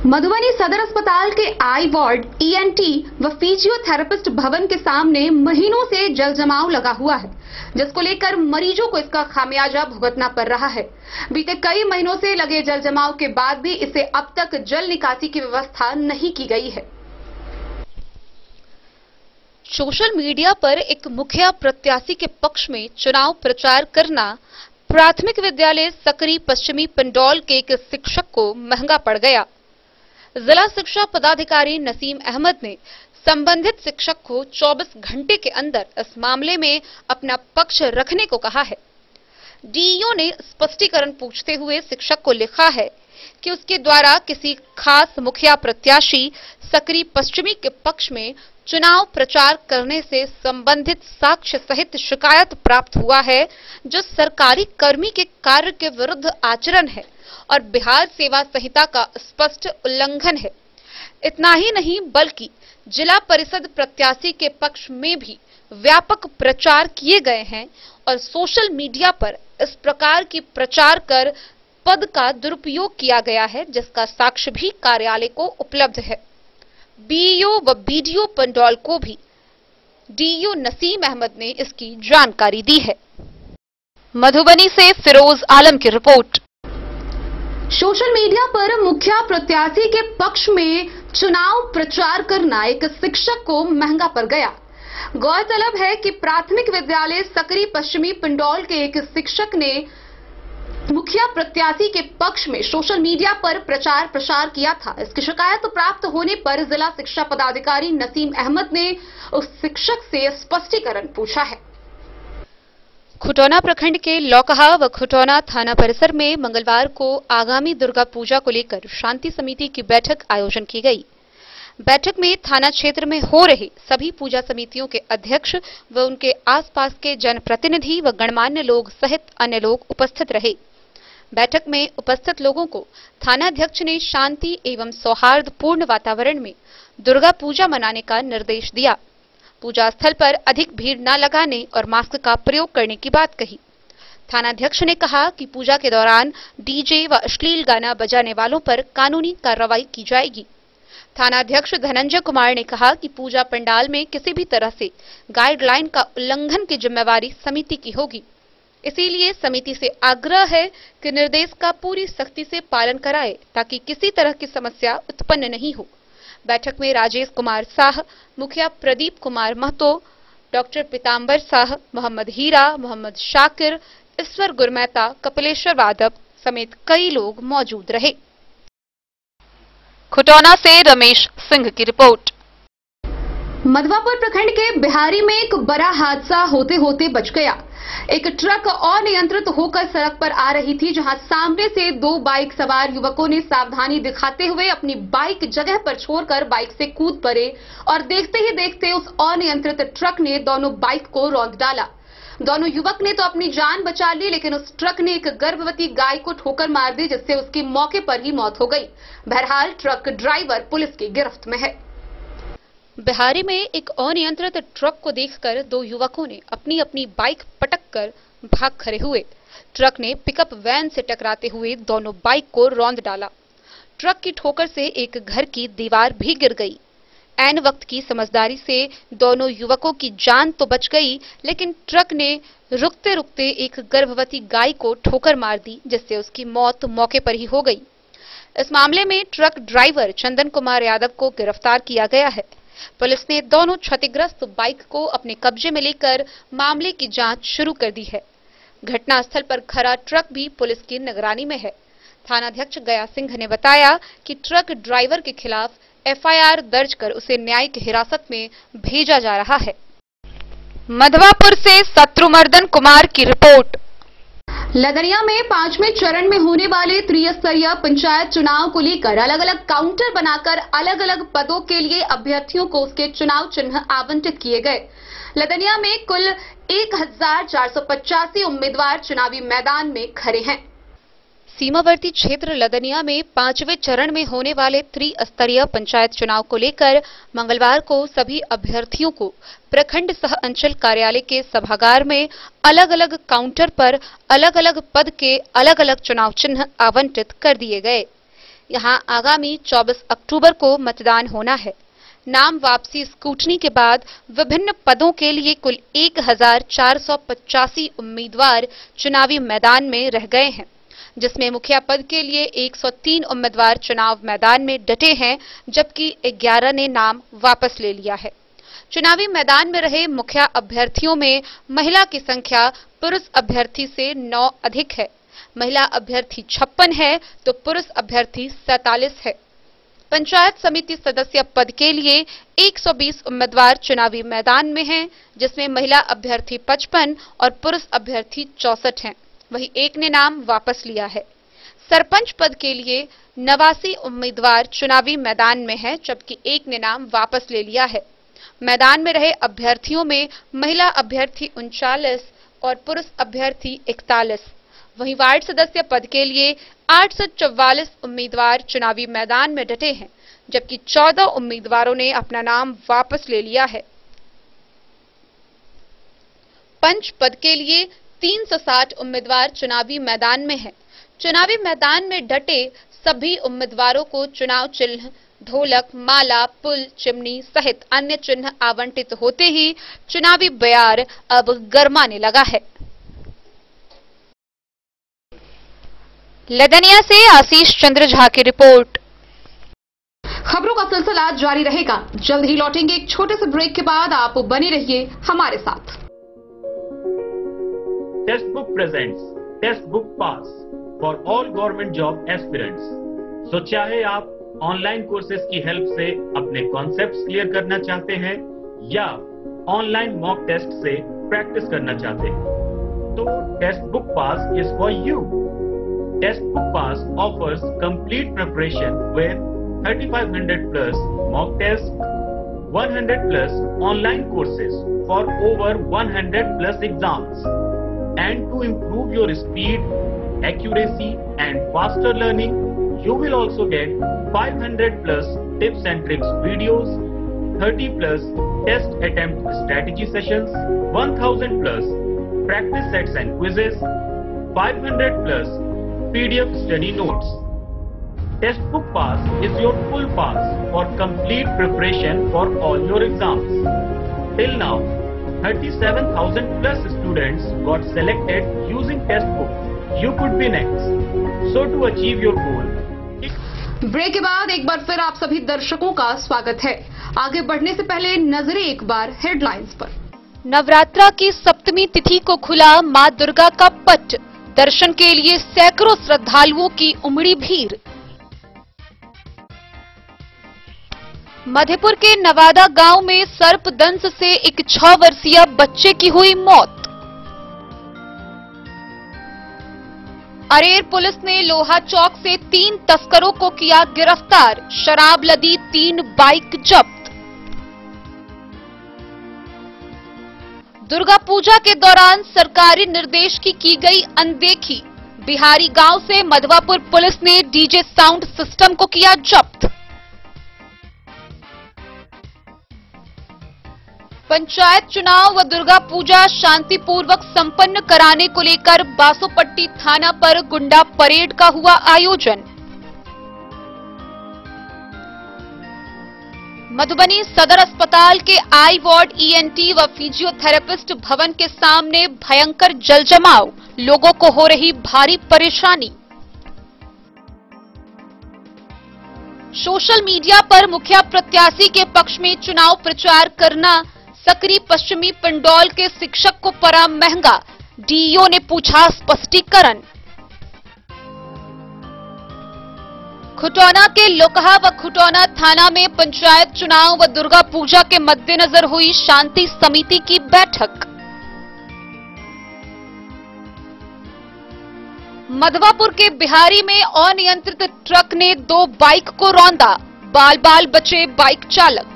मधुबनी सदर अस्पताल के आई वार्ड, ईएनटी व फिजियोथेरेपिस्ट भवन के सामने महीनों से जल जमाव लगा हुआ है, जिसको लेकर मरीजों को इसका खामियाजा भुगतना पड़ रहा है। बीते कई महीनों से लगे जल जमाव के बाद भी इसे अब तक जल निकासी की व्यवस्था नहीं की गई है। सोशल मीडिया पर एक मुखिया प्रत्याशी के पक्ष में चुनाव प्रचार करना प्राथमिक विद्यालय सकरी पश्चिमी पंडौल के एक शिक्षक को महंगा पड़ गया। जिला शिक्षा पदाधिकारी नसीम अहमद ने संबंधित शिक्षक को 24 घंटे के अंदर इस मामले में अपना पक्ष रखने को कहा है। डीईओ ने स्पष्टीकरण पूछते हुए शिक्षक को लिखा है कि उसके द्वारा किसी खास मुखिया प्रत्याशी सकरी पश्चिमी के पक्ष में चुनाव प्रचार करने से संबंधित साक्ष्य सहित शिकायत प्राप्त हुआ है, जो सरकारी कर्मी के कार्य के विरुद्ध आचरण है और बिहार सेवा संहिता का स्पष्ट उल्लंघन है। इतना ही नहीं बल्कि जिला परिषद प्रत्याशी के पक्ष में भी व्यापक प्रचार किए गए हैं और सोशल मीडिया पर इस प्रकार की प्रचार कर पद का दुरुपयोग किया गया है, जिसका साक्ष्य भी कार्यालय को उपलब्ध है। बीईओ व बीडीओ पंडौल को भी डीईओ नसीम अहमद ने इसकी जानकारी दी है। मधुबनी से फिरोज आलम की रिपोर्ट। सोशल मीडिया पर मुखिया प्रत्याशी के पक्ष में चुनाव प्रचार करना एक शिक्षक को महंगा पड़ गया। गौरतलब है कि प्राथमिक विद्यालय सकरी पश्चिमी पंडौल के एक शिक्षक ने मुखिया प्रत्याशी के पक्ष में सोशल मीडिया पर प्रचार प्रसार किया था। इसकी शिकायत प्राप्त होने पर जिला शिक्षा पदाधिकारी नसीम अहमद ने उस शिक्षक से स्पष्टीकरण पूछा है। खुटौना प्रखंड के लौकहा व खुटौना थाना परिसर में मंगलवार को आगामी दुर्गा पूजा को लेकर शांति समिति की बैठक आयोजन की गई। बैठक में थाना क्षेत्र में हो रहे सभी पूजा समितियों के अध्यक्ष व उनके आसपास के जनप्रतिनिधि व गणमान्य लोग सहित अन्य लोग उपस्थित रहे। बैठक में उपस्थित लोगों को थानाध्यक्ष ने शांति एवं सौहार्दपूर्ण वातावरण में दुर्गा पूजा मनाने का निर्देश दिया। पूजा स्थल पर अधिक भीड़ न लगाने और मास्क का प्रयोग करने की बात कही। थानाध्यक्ष ने कहा कि पूजा के दौरान डीजे व अश्लील गाना बजाने वालों पर कानूनी कार्रवाई की जाएगी। थानाध्यक्ष धनंजय कुमार ने कहा कि पूजा पंडाल में किसी भी तरह से गाइडलाइन का उल्लंघन की जिम्मेवारी समिति की होगी। इसीलिए समिति से आग्रह है कि निर्देश का पूरी सख्ती से पालन कराए ताकि किसी तरह की समस्या उत्पन्न नहीं हो। बैठक में राजेश कुमार साह, मुखिया प्रदीप कुमार महतो, डॉक्टर पीताम्बर साह, मोहम्मद हीरा, मोहम्मद शाकिर, ईश्वर गुरमेहता, कपिलेश्वर वादव समेत कई लोग मौजूद रहे। खुटौना से रमेश सिंह की रिपोर्ट। मधवापुर प्रखंड के बिहारी में एक बड़ा हादसा होते होते बच गया। एक ट्रक अनियंत्रित होकर सड़क पर आ रही थी, जहां सामने से 2 बाइक सवार युवकों ने सावधानी दिखाते हुए अपनी बाइक जगह पर छोड़कर बाइक से कूद पड़े और देखते ही देखते उस अनियंत्रित ट्रक ने दोनों बाइक को रौंद डाला। दोनों युवक ने तो अपनी जान बचा ली, लेकिन उस ट्रक ने एक गर्भवती गाय को ठोकर मार दी, जिससे उसकी मौके पर ही मौत हो गई। बहरहाल ट्रक ड्राइवर पुलिस की गिरफ्त में है। बिहारी में एक अनियंत्रित ट्रक को देखकर 2 युवकों ने अपनी अपनी बाइक पटककर भाग खड़े हुए। ट्रक ने पिकअप वैन से टकराते हुए दोनों बाइक को रौंद डाला। ट्रक की ठोकर से एक घर की दीवार भी गिर गई। ऐन वक्त की समझदारी से दोनों युवकों की जान तो बच गई, लेकिन ट्रक ने रुकते रुकते एक गर्भवती गाय को ठोकर मार दी, जिससे उसकी मौत मौके पर ही हो गई। इस मामले में ट्रक ड्राइवर चंदन कुमार यादव को गिरफ्तार किया गया है। पुलिस ने दोनों क्षतिग्रस्त बाइक को अपने कब्जे में लेकर मामले की जांच शुरू कर दी है। घटनास्थल पर खड़ा ट्रक भी पुलिस की निगरानी में है। थानाध्यक्ष गया सिंह ने बताया कि ट्रक ड्राइवर के खिलाफ एफआईआर दर्ज कर उसे न्यायिक हिरासत में भेजा जा रहा है। मधवापुर से शत्रुमर्दन कुमार की रिपोर्ट। लदनिया में 5वें चरण में होने वाले त्रिस्तरीय पंचायत चुनाव को लेकर अलग अलग काउंटर बनाकर अलग अलग पदों के लिए अभ्यर्थियों को उसके चुनाव चिन्ह आवंटित किए गए। लदनिया में कुल 1485 उम्मीदवार चुनावी मैदान में खड़े हैं। सीमावर्ती क्षेत्र लदनिया में 5वें चरण में होने वाले त्रिस्तरीय पंचायत चुनाव को लेकर मंगलवार को सभी अभ्यर्थियों को प्रखंड सह अंचल कार्यालय के सभागार में अलग अलग काउंटर पर अलग अलग पद के अलग अलग चुनाव चिन्ह आवंटित कर दिए गए। यहां आगामी 24 अक्टूबर को मतदान होना है। नाम वापसी स्कूटनी के बाद विभिन्न पदों के लिए कुल 1485 उम्मीदवार चुनावी मैदान में रह गए हैं, जिसमें मुखिया पद के लिए 103 उम्मीदवार चुनाव मैदान में डटे हैं, जबकि 11 ने नाम वापस ले लिया है। चुनावी मैदान में रहे मुखिया अभ्यर्थियों में महिला की संख्या पुरुष अभ्यर्थी से 9 अधिक है। महिला अभ्यर्थी 56 है तो पुरुष अभ्यर्थी 47 है। पंचायत समिति सदस्य पद के लिए 120 उम्मीदवार चुनावी मैदान में हैं, जिसमें महिला अभ्यर्थी 55 और पुरुष अभ्यर्थी 64 हैं। वहीं एक ने नाम वापस लिया है। सरपंच पद के लिए 89 उम्मीदवार चुनावी मैदान में हैं, जबकि एक ने नाम वापस ले लिया है। मैदान में रहे अभ्यर्थियों में महिला अभ्यर्थी 39 और पुरुष अभ्यर्थी 41। वहीं वार्ड सदस्य पद के लिए 844 उम्मीदवार चुनावी मैदान में डटे हैं, जबकि 14 उम्मीदवारों ने अपना नाम वापस ले लिया है। पंच पद के लिए 360 उम्मीदवार चुनावी मैदान में हैं। चुनावी मैदान में डटे सभी उम्मीदवारों को चुनाव चिन्ह ढोलक, माला, पुल, चिमनी सहित अन्य चिन्ह आवंटित होते ही चुनावी बयार अब गरमाने लगा है। लदनिया से आशीष चंद्र झा की रिपोर्ट। खबरों का सिलसिला जारी रहेगा। जल्द ही लौटेंगे एक छोटे से ब्रेक के बाद। आप बने रहिए हमारे साथ। Testbook presents Testbook pass for all government job aspirants. तो चाहे आप ऑनलाइन कोर्सेज की हेल्प से अपने कॉन्सेप्ट्स क्लियर करना चाहते हैं या ऑनलाइन मॉक टेस्ट से प्रैक्टिस करना चाहते हैं, तो Testbook pass is for you. Testbook pass offers complete preparation with 3500 plus mock tests, 100 plus online courses for over 100 plus exams. And to improve your speed, accuracy and faster learning, you will also get 500 plus tips and tricks videos, 30 plus test attempt strategy sessions, 1000 plus practice sets and quizzes, 500 plus PDF study notes. Textbook Pass is your full pass for complete preparation for all your exams. Till now, 37,000 plus students got selected using Textbook. You could be next. So to achieve your goal, break के बाद एक बार फिर आप सभी दर्शकों का स्वागत है। आगे बढ़ने से पहले नजरें एक बार हेडलाइंस पर। नवरात्रा की सप्तमी तिथि को खुला मां दुर्गा का पट। दर्शन के लिए सैकड़ों श्रद्धालुओं की उमड़ी भीड़। मधेपुर के नवादा गांव में सर्पदंश से एक 6 वर्षीय बच्चे की हुई मौत। अरेर पुलिस ने लोहा चौक से 3 तस्करों को किया गिरफ्तार। शराब लदी 3 बाइक जब्त। दुर्गा पूजा के दौरान सरकारी निर्देश की गई अनदेखी। बिहारी गांव से मधवापुर पुलिस ने डीजे साउंड सिस्टम को किया जब्त। पंचायत चुनाव व दुर्गा पूजा शांतिपूर्वक संपन्न कराने को लेकर बासोपट्टी थाना पर गुंडा परेड का हुआ आयोजन। मधुबनी सदर अस्पताल के आई वार्ड ईएनटी व फिजियोथेरेपिस्ट भवन के सामने भयंकर जलजमाव। लोगों को हो रही भारी परेशानी। सोशल मीडिया पर मुखिया प्रत्याशी के पक्ष में चुनाव प्रचार करना सकरी पश्चिमी पिंडौल के शिक्षक को पड़ा महंगा। डीईओ ने पूछा स्पष्टीकरण। खुटौना के लोकहा व खुटौना थाना में पंचायत चुनाव व दुर्गा पूजा के मद्देनजर हुई शांति समिति की बैठक। मधवापुर के बिहारी में अनियंत्रित ट्रक ने 2 बाइक को रौंदा, बाल बाल बचे बाइक चालक।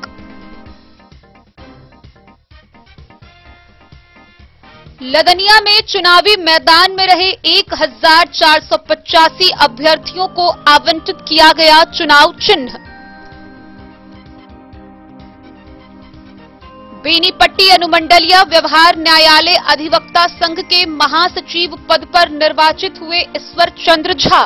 लदनिया में चुनावी मैदान में रहे 1485 अभ्यर्थियों को आवंटित किया गया चुनाव चिन्ह। बेनीपट्टी अनुमंडलीय व्यवहार न्यायालय अधिवक्ता संघ के महासचिव पद पर निर्वाचित हुए ईश्वर चंद्र झा।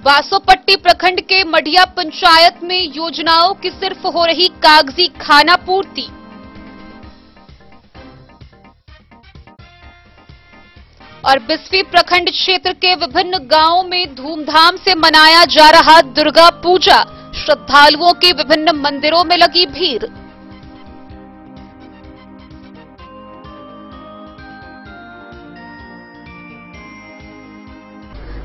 बासोपट्टी प्रखंड के मढ़िया पंचायत में योजनाओं की सिर्फ हो रही कागजी खाना पूर्ति। और बिस्फी प्रखंड क्षेत्र के विभिन्न गांवों में धूमधाम से मनाया जा रहा दुर्गा पूजा, श्रद्धालुओं की विभिन्न मंदिरों में लगी भीड़।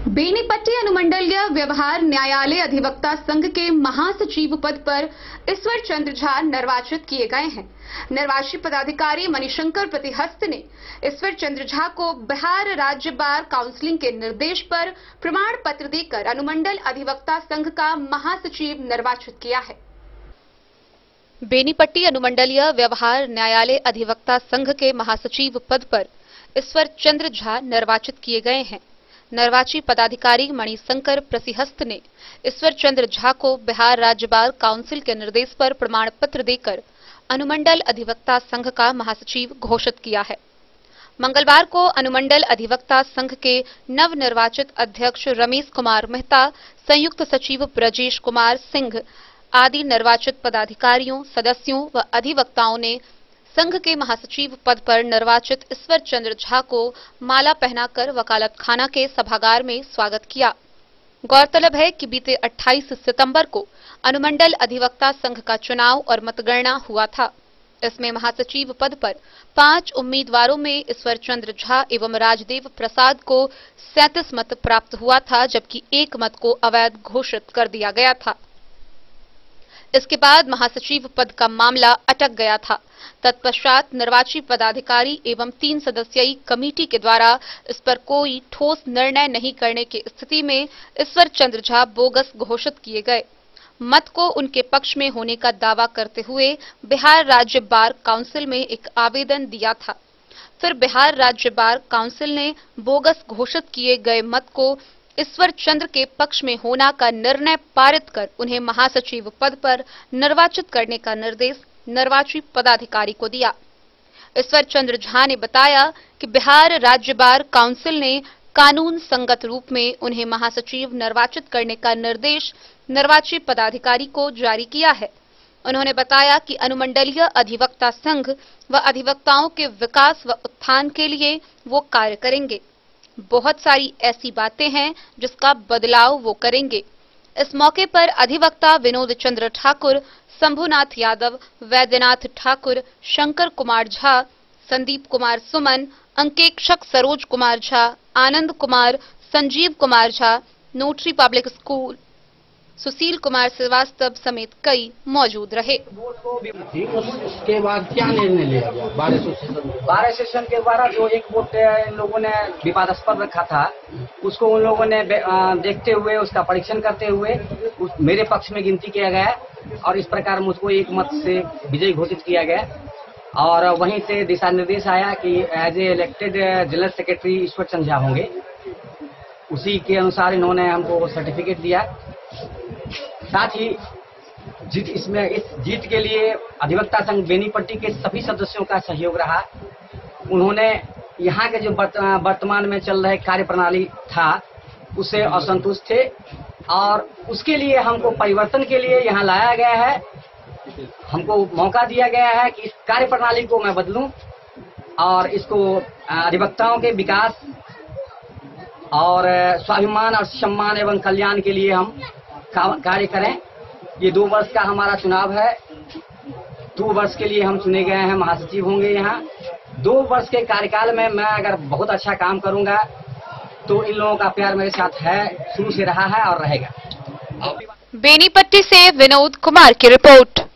बेनीपट्टी अनुमंडलीय व्यवहार न्यायालय अधिवक्ता संघ के महासचिव पद पर ईश्वर चंद्र झा निर्वाचित किए गए हैं। निर्वाचित पदाधिकारी मणिशंकर प्रतिहस्त ने ईश्वर चंद्र झा को बिहार राज्य बार काउंसिलिंग के निर्देश पर प्रमाण पत्र देकर अनुमंडल अधिवक्ता संघ का महासचिव निर्वाचित किया है। बेनीपट्टी अनुमंडलीय व्यवहार न्यायालय अधिवक्ता संघ के महासचिव पद पर ईश्वर चंद्र झा निर्वाचित किए गए हैं। निर्वाची पदाधिकारी मणिशंकर प्रतिहस्त ने ईश्वर चंद्र झा को बिहार राज्य बार काउंसिल के निर्देश पर प्रमाण पत्र देकर अनुमंडल अधिवक्ता संघ का महासचिव घोषित किया है। मंगलवार को अनुमंडल अधिवक्ता संघ के नवनिर्वाचित अध्यक्ष रमेश कुमार मेहता, संयुक्त सचिव ब्रजेश कुमार सिंह आदि निर्वाचित पदाधिकारियों, सदस्यों व अधिवक्ताओं ने संघ के महासचिव पद पर निर्वाचित ईश्वर चंद्र झा को माला पहनाकर वकालत खाना के सभागार में स्वागत किया। गौरतलब है कि बीते 28 सितंबर को अनुमंडल अधिवक्ता संघ का चुनाव और मतगणना हुआ था। इसमें महासचिव पद पर 5 उम्मीदवारों में ईश्वर चंद्र झा एवं राजदेव प्रसाद को 37 मत प्राप्त हुआ था, जबकि 1 मत को अवैध घोषित कर दिया गया था। इसके बाद महासचिव पद का मामला अटक गया था। तत्पश्चात निर्वाची पदाधिकारी एवं 3 सदस्यीय कमेटी के द्वारा इस पर कोई ठोस निर्णय नहीं करने की स्थिति में ईश्वर चंद्र झा बोगस घोषित किए गए। मत को उनके पक्ष में होने का दावा करते हुए बिहार राज्य बार काउंसिल में एक आवेदन दिया था। फिर बिहार राज्य बार काउंसिल ने बोगस घोषित किए गए मत को ईश्वर चंद्र के पक्ष में होना का निर्णय पारित कर उन्हें महासचिव पद पर निर्वाचित करने का निर्देश निर्वाची पदाधिकारी को दिया। ईश्वर चंद्र झा ने बताया कि बिहार राज्य बार काउंसिल ने कानून संगत रूप में उन्हें महासचिव निर्वाचित करने का निर्देश निर्वाची पदाधिकारी को जारी किया है। उन्होंने बताया कि अनुमंडलीय अधिवक्ता संघ व अधिवक्ताओं के विकास व उत्थान के लिए वो कार्य करेंगे। बहुत सारी ऐसी बातें हैं जिसका बदलाव वो करेंगे। इस मौके पर अधिवक्ता विनोद चंद्र ठाकुर, शंभुनाथ यादव, वैद्यनाथ ठाकुर, शंकर कुमार झा, संदीप कुमार सुमन, अंकेक्षक Saroj Kumar Jha, Anand Kumar, Sanjeev Kumar Jha, notary public school, Sushil Kumar Shrivastava समेत कई मौजूद रहे। उसके बाद क्या निर्णय लिया गया? 12 सेशन के द्वारा जो एक वोट इन लोगों ने विवादास्पद रखा था, उसको उन लोगों ने देखते हुए, उसका परीक्षण करते हुए मेरे पक्ष में गिनती किया गया और इस प्रकार मुझको 1 मत से विजयी घोषित किया गया। और वहीं से दिशा निर्देश आया कि as a elected general secretary Ishwar Chandra Jha होंगे। उसी के अनुसार इन्होंने हमको सर्टिफिकेट दिया। साथ ही इस जीत के लिए अधिवक्ता संघ बेनीपट्टी के सभी सदस्यों का सहयोग रहा। उन्होंने यहाँ के जो वर्तमान में चल रहे कार्य प्रणाली था उससे असंतुष्ट थे और उसके लिए हमको परिवर्तन के लिए यहाँ लाया गया है। हमको मौका दिया गया है कि इस कार्य प्रणाली को मैं बदलूं और इसको अधिवक्ताओं के विकास और स्वाभिमान और सम्मान एवं कल्याण के लिए हम कार्य करें। ये 2 वर्ष का हमारा चुनाव है। 2 वर्ष के लिए हम चुने गए हैं, महासचिव होंगे यहाँ। 2 वर्ष के कार्यकाल में मैं अगर बहुत अच्छा काम करूंगा तो इन लोगों का प्यार मेरे साथ है, शुरू से रहा है और रहेगा। बेनीपट्टी से विनोद कुमार की रिपोर्ट।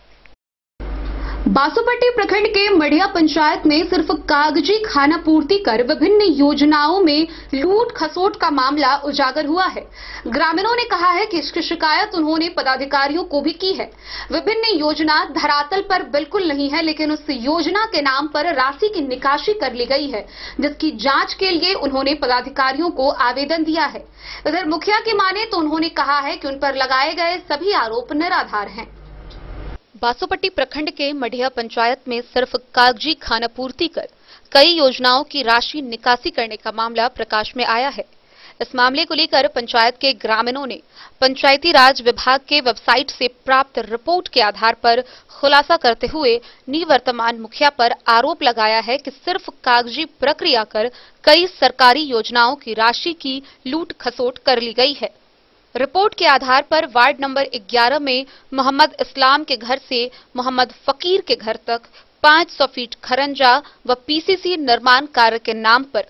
बासोपट्टी प्रखंड के मढ़िया पंचायत में सिर्फ कागजी खानापूर्ति कर विभिन्न योजनाओं में लूट खसोट का मामला उजागर हुआ है। ग्रामीणों ने कहा है कि इसकी शिकायत उन्होंने पदाधिकारियों को भी की है। विभिन्न योजना धरातल पर बिल्कुल नहीं है, लेकिन उस योजना के नाम पर राशि की निकासी कर ली गई है, जिसकी जांच के लिए उन्होंने पदाधिकारियों को आवेदन दिया है। इधर मुखिया की माने तो उन्होंने कहा है कि उन पर लगाए गए सभी आरोप निराधार हैं। बासोपट्टी प्रखंड के मढ़िया पंचायत में सिर्फ कागजी खानापूर्ति कर कई योजनाओं की राशि निकासी करने का मामला प्रकाश में आया है। इस मामले को लेकर पंचायत के ग्रामीणों ने पंचायती राज विभाग के वेबसाइट से प्राप्त रिपोर्ट के आधार पर खुलासा करते हुए निवर्तमान मुखिया पर आरोप लगाया है कि सिर्फ कागजी प्रक्रिया कर कई सरकारी योजनाओं की राशि की लूट खसोट कर ली गई है। रिपोर्ट के आधार पर वार्ड नंबर 11 में मोहम्मद इस्लाम के घर से मोहम्मद फकीर के घर तक 500 फीट खरंजा व पीसीसी निर्माण कार्य के नाम पर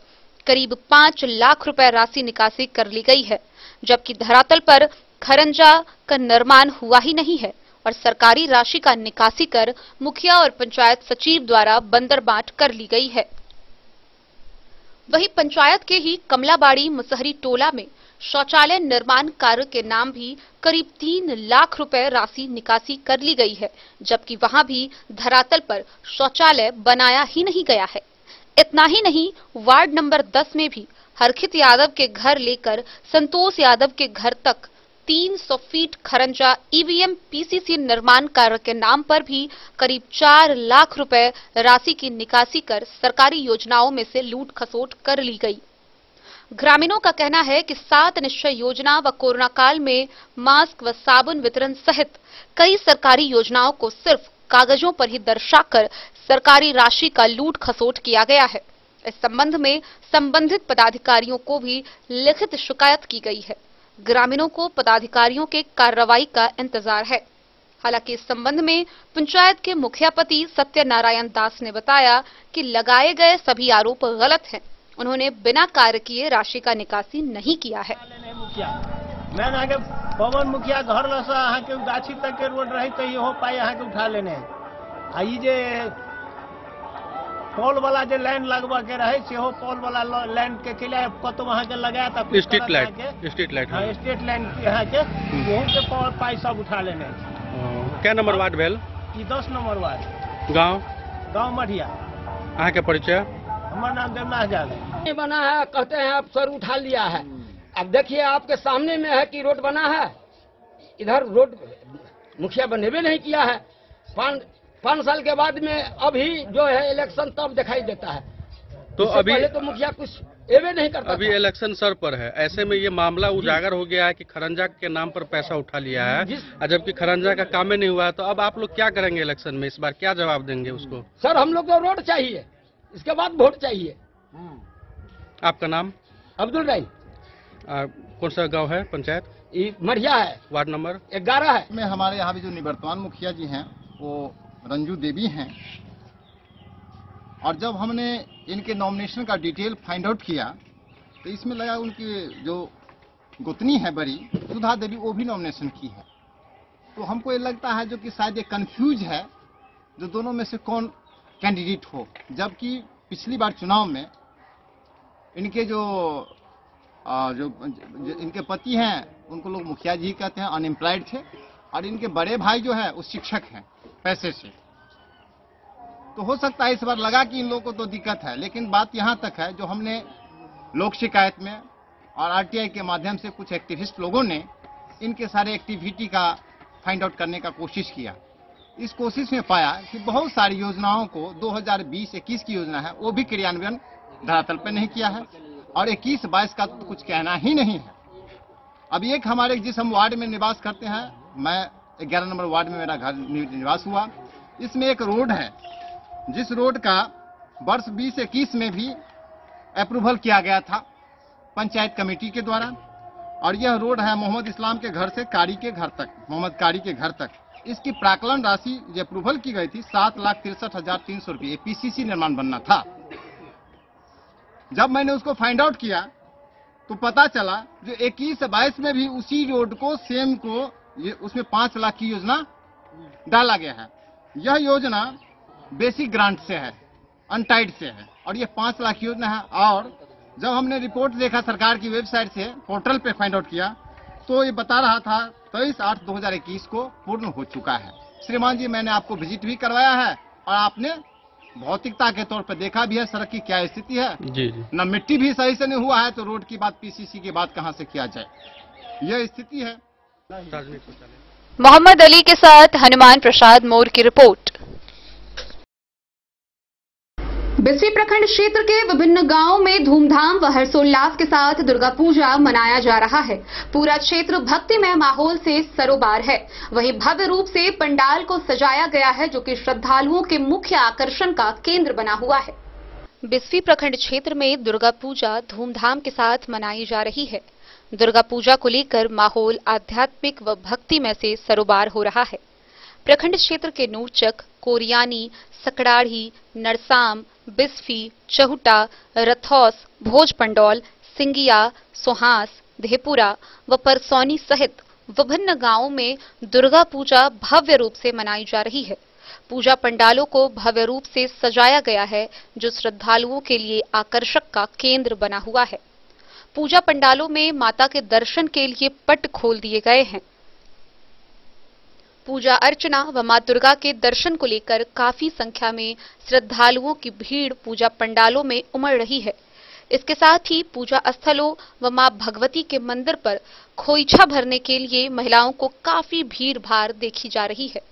करीब 5 लाख रुपए राशि निकासी कर ली गई है, जबकि धरातल पर खरंजा का निर्माण हुआ ही नहीं है और सरकारी राशि का निकासी कर मुखिया और पंचायत सचिव द्वारा बंदरबांट कर ली गई है। वहीं पंचायत के ही कमलाबाड़ी मुसहरी टोला में शौचालय निर्माण कार्य के नाम भी करीब 3 लाख रुपए राशि निकासी कर ली गई है, जबकि वहां भी धरातल पर शौचालय बनाया ही नहीं गया है। इतना ही नहीं, वार्ड नंबर 10 में भी हरखित यादव के घर लेकर संतोष यादव के घर तक 300 फीट खरंजा ईवीएम पीसीसी निर्माण कार्य के नाम पर भी करीब 4 लाख रुपए राशि की निकासी कर सरकारी योजनाओं में से लूट खसोट कर ली गई। ग्रामीणों का कहना है कि 7 निश्चय योजना व कोरोना काल में मास्क व साबुन वितरण सहित कई सरकारी योजनाओं को सिर्फ कागजों पर ही दर्शाकर सरकारी राशि का लूट खसोट किया गया है। इस संबंध में संबंधित पदाधिकारियों को भी लिखित शिकायत की गई है। ग्रामीणों को पदाधिकारियों के कार्रवाई का इंतजार है। हालांकि इस संबंध में पंचायत के मुखियापति सत्यनारायण दास ने बताया कि लगाए गए सभी आरोप गलत हैं। उन्होंने बिना कार्य किए राशि का निकासी नहीं किया है। मैं आगे पवन मुखिया घर लसा अहाँ के गाछी तक के रोड रही तो हो पाए अहाँ के उठा लेने आई जे पोल वाला जे लाइन लगवा के रहे से हो पोल वाला लाइन के लिए कतो वहाँ के लगाया था स्ट्रीट लाइट हाँ स्ट्रीट लाइन यहाँ के वहाँ के पाई सब उठा लेने। क्या नंबर वार्ड भेल? 10 नंबर वार्ड। गाँव मढ़िया। अहाँ के परिचय? हमारा नाम देवनाथ यादव। ये बना है, कहते हैं आप सर उठा लिया है। अब देखिए आपके सामने में है कि रोड बना है, इधर रोड मुखिया बनेबे नहीं किया है। 5 साल के बाद में अभी जो है इलेक्शन तब दिखाई देता है, तो अभी पहले तो मुखिया कुछ एवे नहीं करता। अभी इलेक्शन सर पर है, ऐसे में ये मामला उजागर हो गया है कि खरंजा के नाम पर पैसा उठा लिया है, जबकि खरंजा का काम ही नहीं हुआ है। तो अब आप लोग क्या करेंगे इलेक्शन में? इस बार क्या जवाब देंगे उसको? सर हम लोग को रोड चाहिए, इसके बाद वोट चाहिए। आपका नाम? अब्दुल रहीम। कौन सा गांव है? पंचायत मढ़िया है, वार्ड नंबर 11 है। में हमारे यहाँ भी जो निवर्तमान मुखिया जी हैं वो रंजू देवी हैं, और जब हमने इनके नॉमिनेशन का डिटेल फाइंड आउट किया तो इसमें लगा उनकी जो गोतनी है बड़ी सुधा देवी वो भी नॉमिनेशन की है। तो हमको ये लगता है जो कि शायद ये कंफ्यूज है जो दोनों में से कौन कैंडिडेट हो, जबकि पिछली बार चुनाव में इनके जो इनके पति हैं उनको लोग मुखिया जी कहते हैं, अनएम्प्लॉयड थे, और इनके बड़े भाई जो है वो शिक्षक हैं पैसे से। तो हो सकता है इस बार लगा कि इन लोगों को तो दिक्कत है, लेकिन बात यहाँ तक है जो हमने लोक शिकायत में और आरटीआई के माध्यम से कुछ एक्टिविस्ट लोगों ने इनके सारे एक्टिविटी का फाइंड आउट करने का कोशिश किया। इस कोशिश में पाया कि बहुत सारी योजनाओं को 2020-21 की योजना है वो भी क्रियान्वयन धरातल पर नहीं किया है, और 21-22 का तो कुछ कहना ही नहीं है। अब एक हमारे जिस हम वार्ड में निवास करते हैं, मैं 11 नंबर वार्ड में मेरा घर निवास हुआ, इसमें एक रोड है जिस रोड का वर्ष 2021 में भी अप्रूवल किया गया था पंचायत कमेटी के द्वारा, और यह रोड है मोहम्मद इस्लाम के घर से कारी के घर तक, मोहम्मद कारी के घर तक। इसकी प्राकलन राशि जो अप्रूवल की गई थी 7,63,300 रुपये पीसीसी निर्माण बनना था। जब मैंने उसको फाइंड आउट किया तो पता चला जो 21-22 में भी उसी रोड को सेम को ये उसमें 5 लाख की योजना डाला गया है। यह योजना बेसिक ग्रांट से है, अनटाइड से है, और ये 5 लाख की योजना है। और जब हमने रिपोर्ट देखा सरकार की वेबसाइट से, पोर्टल पे फाइंड आउट किया, तो ये बता रहा था 23/8/2021 को पूर्ण हो चुका है। श्रीमान जी, मैंने आपको विजिट भी करवाया है और आपने भौतिकता के तौर पर देखा भी है सड़क की क्या स्थिति है। जी। न मिट्टी भी सही से नहीं हुआ है, तो रोड की बात पीसीसी की बात कहां से किया जाए, यह स्थिति है। मोहम्मद अली के साथ हनुमान प्रसाद मोर की रिपोर्ट। बिस्फी प्रखंड क्षेत्र के विभिन्न गांवों में धूमधाम व हर्षोल्लास के साथ दुर्गा पूजा मनाया जा रहा है। पूरा क्षेत्र भक्तिमय माहौल से सरोबार है। वहीं भव्य रूप से पंडाल को सजाया गया है, जो कि श्रद्धालुओं के मुख्य आकर्षण का केंद्र बना हुआ है। बिस्फी प्रखंड क्षेत्र में दुर्गा पूजा धूमधाम के साथ मनाई जा रही है। दुर्गा पूजा को लेकर माहौल आध्यात्मिक व भक्तिमय से सरोबार हो रहा है। प्रखंड क्षेत्र के नूरचक, कोरियानी, सकड़ाढ़ी, नरसाम, बिस्फी, चहुटा, रथौस, भोजपंडौल, सिंगिया, सोहास, धेपुरा व परसौनी सहित विभिन्न गांवों में दुर्गा पूजा भव्य रूप से मनाई जा रही है। पूजा पंडालों को भव्य रूप से सजाया गया है, जो श्रद्धालुओं के लिए आकर्षक का केंद्र बना हुआ है। पूजा पंडालों में माता के दर्शन के लिए पट खोल दिए गए हैं। पूजा अर्चना व मां दुर्गा के दर्शन को लेकर काफी संख्या में श्रद्धालुओं की भीड़ पूजा पंडालों में उमड़ रही है। इसके साथ ही पूजा स्थलों व मां भगवती के मंदिर पर खोइछा भरने के लिए महिलाओं को काफी भीड़ भाड़ देखी जा रही है।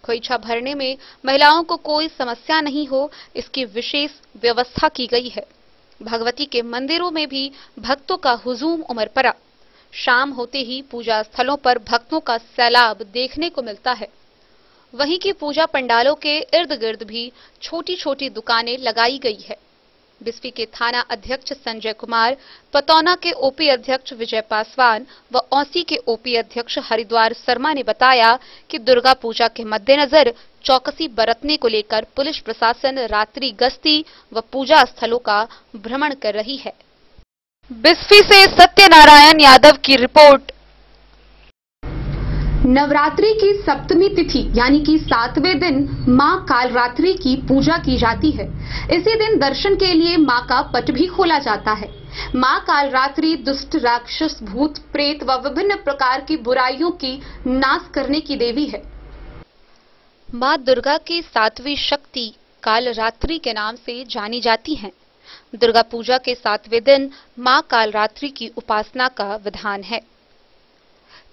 खोइछा भरने में महिलाओं को कोई समस्या नहीं हो, इसकी विशेष व्यवस्था की गई है। भगवती के मंदिरों में भी भक्तों का हुजूम उमड़ पड़ा। शाम होते ही पूजा स्थलों पर भक्तों का सैलाब देखने को मिलता है। वहीं की पूजा पंडालों के इर्द गिर्द भी छोटी छोटी दुकानें लगाई गई है। बिस्फी के थाना अध्यक्ष संजय कुमार, पतौना के ओपी अध्यक्ष विजय पासवान व औसी के ओपी अध्यक्ष हरिद्वार शर्मा ने बताया कि दुर्गा पूजा के मद्देनजर चौकसी बरतने को लेकर पुलिस प्रशासन रात्रि गश्ती व पूजा स्थलों का भ्रमण कर रही है। बिस्फी से सत्यनारायण यादव की रिपोर्ट। नवरात्रि की सप्तमी तिथि यानी कि 7वें दिन मां कालरात्रि की पूजा की जाती है। इसी दिन दर्शन के लिए मां का पट भी खोला जाता है। मां कालरात्रि दुष्ट, राक्षस, भूत, प्रेत व विभिन्न प्रकार की बुराइयों की नाश करने की देवी है। मां दुर्गा की 7वीं शक्ति कालरात्रि के नाम से जानी जाती हैं। दुर्गा पूजा के 7वें दिन मां कालरात्रि की उपासना का विधान है।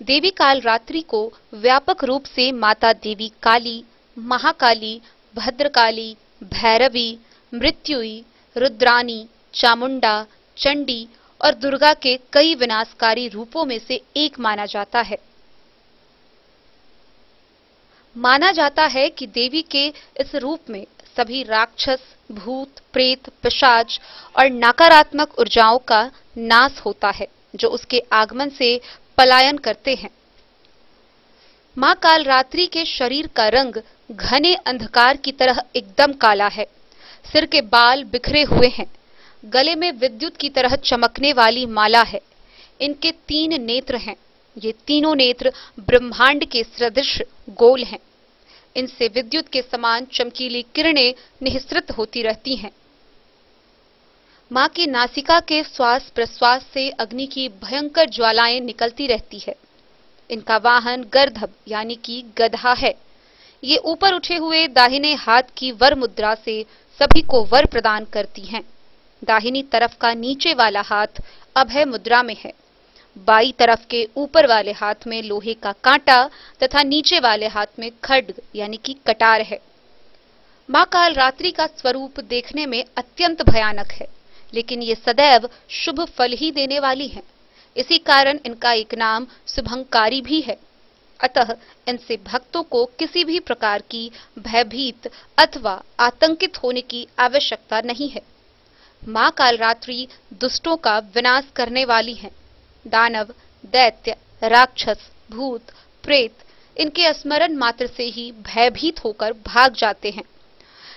देवी कालरात्रि को व्यापक रूप से माता देवी काली, महाकाली, भद्रकाली, भैरवी, मृत्युई, रुद्रानी, चामुंडा, चंडी और दुर्गा के कई विनाशकारी रूपों में से एक माना जाता है। माना जाता है कि देवी के इस रूप में सभी राक्षस, भूत, प्रेत, पिशाच और नकारात्मक ऊर्जाओं का नाश होता है, जो उसके आगमन से पलायन करते हैं। मां कालरात्रि के शरीर का रंग घने अंधकार की तरह एकदम काला है। सिर के बाल बिखरे हुए हैं। गले में विद्युत की तरह चमकने वाली माला है। इनके 3 नेत्र हैं। ये तीनों नेत्र ब्रह्मांड के सदृश गोल हैं। इनसे विद्युत के समान चमकीली किरणें निःसृत होती रहती हैं। मां की नासिका के श्वास प्रश्वास से अग्नि की भयंकर ज्वालाएं निकलती रहती है। इनका वाहन गर्दभ यानी कि गधा है। ये ऊपर उठे हुए दाहिने हाथ की वर मुद्रा से सभी को वर प्रदान करती हैं। दाहिनी तरफ का नीचे वाला हाथ अभय मुद्रा में है। बाई तरफ के ऊपर वाले हाथ में लोहे का कांटा तथा नीचे वाले हाथ में खड्ग यानी कि कटार है। मां कालरात्रि का स्वरूप देखने में अत्यंत भयानक है, लेकिन ये सदैव शुभ फल ही देने वाली हैं। इसी कारण इनका एक नाम शुभंकारी भी है। अतः इनसे भक्तों को किसी भी प्रकार की भयभीत अथवा आतंकित होने की आवश्यकता नहीं है। मां कालरात्रि दुष्टों का विनाश करने वाली हैं। दानव, दैत्य, राक्षस, भूत, प्रेत इनके स्मरण मात्र से ही भयभीत होकर भाग जाते हैं।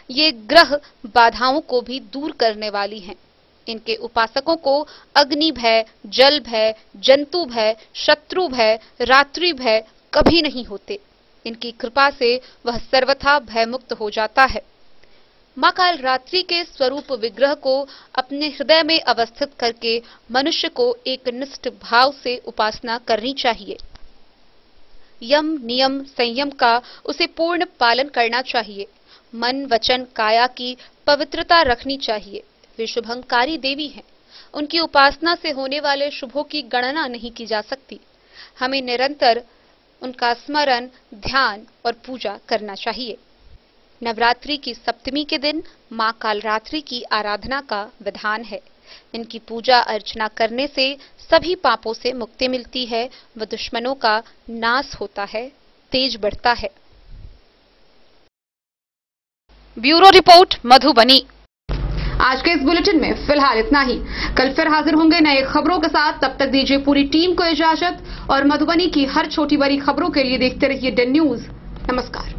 ये ग्रह बाधाओं को भी दूर करने वाली हैं। इनके उपासकों को अग्नि भय, जल भय, जंतु भय, शत्रु भय, रात्रि भय कभी नहीं होते। इनकी कृपा से वह सर्वथा भयमुक्त हो जाता है। मां कालरात्रि के स्वरूप विग्रह को अपने हृदय में अवस्थित करके मनुष्य को एक निष्ठ भाव से उपासना करनी चाहिए। यम, नियम, संयम का उसे पूर्ण पालन करना चाहिए। मन, वचन, काया की पवित्रता रखनी चाहिए। वे शुभंकारी देवी हैं। उनकी उपासना से होने वाले शुभों की गणना नहीं की जा सकती। हमें निरंतर उनका स्मरण, ध्यान और पूजा करना चाहिए। नवरात्रि की सप्तमी के दिन मां कालरात्रि की आराधना का विधान है। इनकी पूजा अर्चना करने से सभी पापों से मुक्ति मिलती है व दुश्मनों का नाश होता है, तेज बढ़ता है। Bureau report, Madhubani. आज के इस बुलेटिन में फिलहाल इतना ही। कल फिर हाजिर होंगे नए खबरों के साथ। तब तक दीजिए पूरी टीम को इजाजत और मधुबनी की हर छोटी बड़ी खबरों के लिए देखते रहिए डेन न्यूज। नमस्कार।